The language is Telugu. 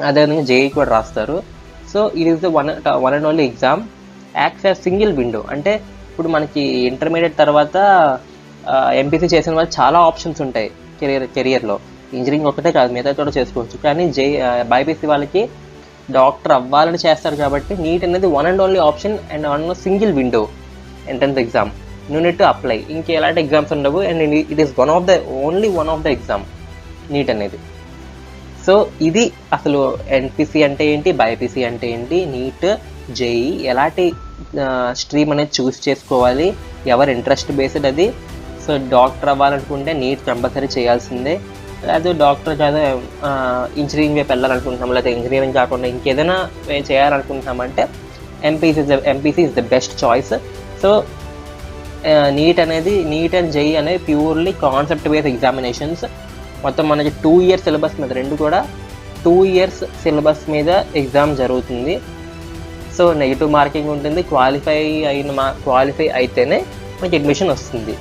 అదేవిధంగా జేఈ కూడా రాస్తారు. So it is the one and only exam acts as single window. అంటే ఇప్పుడు మనకి ఇంటర్మీడియట్ తర్వాత ఎంపీసీ చేసిన వాళ్ళు చాలా ఆప్షన్స్ ఉంటాయి కెరియర్లో. ఇంజనీరింగ్ ఒకటే కాదు, మిగతా కూడా చేసుకోవచ్చు. కానీ బైపీసీ వాళ్ళకి డాక్టర్ అవ్వాలని చేస్తారు కాబట్టి నీట్ అనేది one and only option and one single window entrance exam. You need to apply. ఇంకెలాంటి ఎగ్జామ్స్ ఉండవు and it is one of the exam NEET అనేది. సో ఇది అసలు ఎన్పీసీ అంటే ఏంటి, బైపీసీ అంటే ఏంటి, నీట్, జేఈ ఎలాంటి స్ట్రీమ్ అనేది చూస్ చేసుకోవాలి, ఎవరు ఇంట్రెస్ట్ బేస్డ్ అది. సో డాక్టర్ అవ్వాలనుకుంటే నీట్ కంపల్సరీ చేయాల్సిందే. లేదా డాక్టర్ కాదు ఇంజనీరింగ్ వైపు వెళ్ళాలనుకుంటున్నాం, లేదా ఇంజనీరింగ్ కాకుండా ఇంకేదైనా చేయాలనుకుంటున్నామంటే MPC is the best choice. So NEET and JEE అనేవి ప్యూర్లీ కాన్సెప్ట్ బేస్డ్ ఎగ్జామినేషన్స్. మొత్తం మనకి 2 years సిలబస్ మీద, రెండు కూడా 2 years సిలబస్ మీద ఎగ్జామ్ జరుగుతుంది. సో నెగిటివ్ మార్కింగ్ ఉంటుంది. క్వాలిఫై అయితేనే మనకి అడ్మిషన్ వస్తుంది.